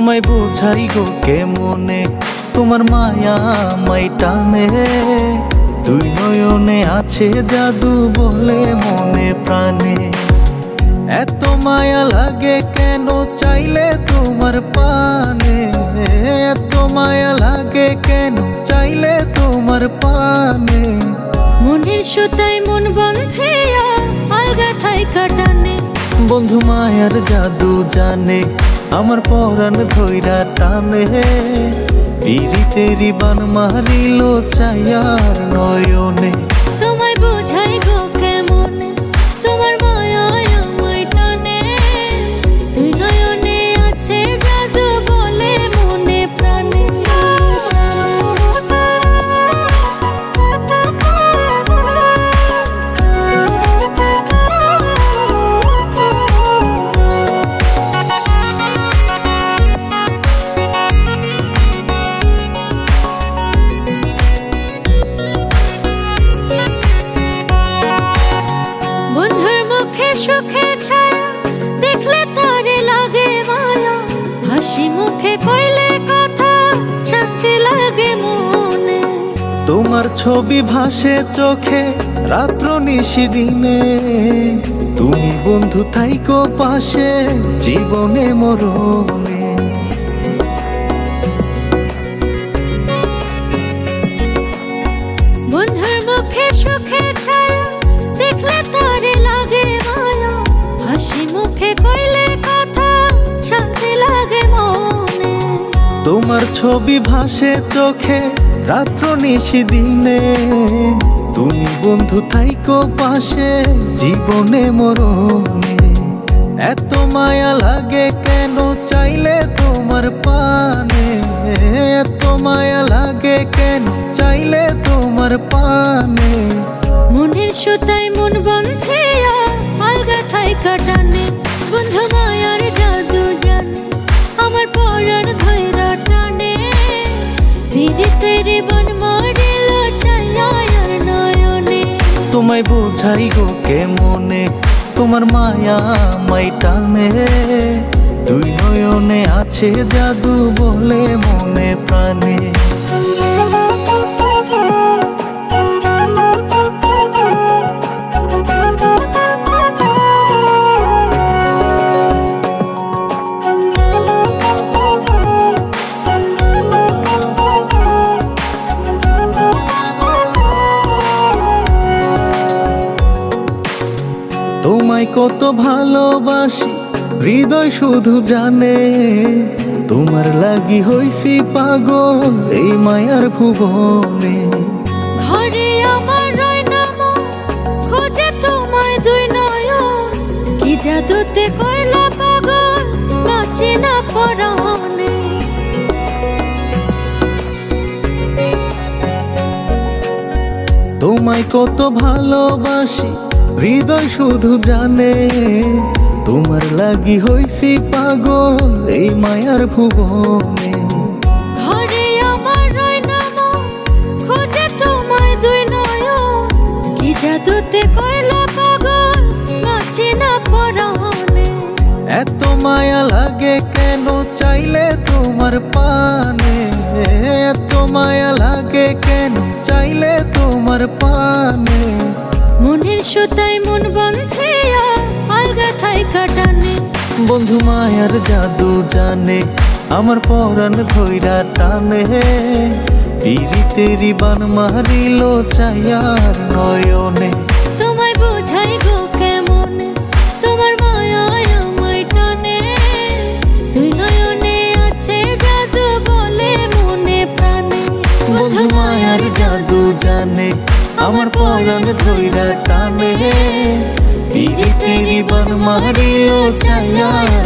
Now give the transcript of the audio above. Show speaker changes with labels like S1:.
S1: তোমায় বোঝাই গো কেমনে, তোমার মায়া আমায় টানে। দুই নয়নে আছে জাদু বলে মনে প্রাণে। এত মায়া লাগে কেন চাইলে তোমার পানে, এত মায়া লাগে কেন চাইলে তোমার পানে।
S2: মনের সুতায় মন বন্ধে আলগা থাইকা টানে।
S1: বন্ধু মায়ার জাদু জানে, আমার পরাণ ধইরা টানে। পিরিতেরি বান মারিল চাইয়ার নয়নে।
S2: তোমায় বোঝাই গো কেমনে, তোমার মায়া আমায় টানে। দুই নয়নে আছে জাদু বলে মনে প্রাণে। বন্ধুর মুখে সুখে ছায়া দেখলে তারে লাগে মায়া। হাসি মুখে কইলে কথা শান্তি লাগে মনে।
S1: তোমার ছবি ভাসে চোখে রাত্র নিশি দিনে। তুমি বন্ধু থাইকো পাশে জীবনে মরণে।
S2: বন্ধুর মুখে সুখে ছায়া দেখলে তারে লাগে মায়া। হাসি মুখে কইলে কথা শান্তি লাগে মনে।
S1: তোমার ছবি ভাসে চোখে রাত্র নিশি দিনে। তুমি বন্ধু থাইকো পাশে জীবনে মরণে। এত মায়া লাগে কেন চাইলে তোমার পানে, এত মায়া লাগে কেন চাইলে তোমার পানে।
S2: মনের সুতায় মন বন্ধে আলগা থাইকা টানে। বন্ধু মায়ার জাদু জানে, আমার পরাণ ধইরা টানে। পিরিতেরি বান মারিল চাইয়ার নয়নে।
S1: তোমায় বোঝাই গো কেমনে, তোমার মায়া আমায় টানে। দুই নয়নে আছে জাদু বলে মনে প্রাণে। তোমায় কত ভালোবাসি হৃদয় শুধু জানে। তোমার লাগি হইছি পাগল এই মায়ার ভুবনে।
S2: ঘরে আমার রয় নাম খোঁজে তোমায় দুই নয়ন। কি জাদুতে করলা পাগল বাঁচে না পরাণে।
S1: তোমায় কত ভালোবাসি হৃদয় শুধু জানে। তোমার লাগি হইছি পাগল এই মায়ার ভুবনে।
S2: ঘরে আমার রয় নাম খোঁজে তোমায় দুই নয়ন। কি জাদুতে করলা পাগল বাঁচে না পরাণে।
S1: এত মায়া লাগে কেন চাইলে তোমার পানে, এত মায়া লাগে কেন চাইলে তোমার পানে।
S2: মনের সুতায় মন বন্ধে আলগা থাইকা টানে।
S1: বন্ধু মায়ার জাদু জানে, আমার পরাণ ধইরা টানে। পিরিতেরি বান মারিল চাইয়ার নয়নে।
S2: তোমায় বোঝাই গো কেমনে, তোমার মায়া আমায় টানে। দুই নয়নে আছে জাদু বলে মনে প্রাণে।
S1: বন্ধু মায়ার জাদু জানে, আমার পরাণ ধইরা টানে। পিরিতেরি বান মারিল চাইয়ার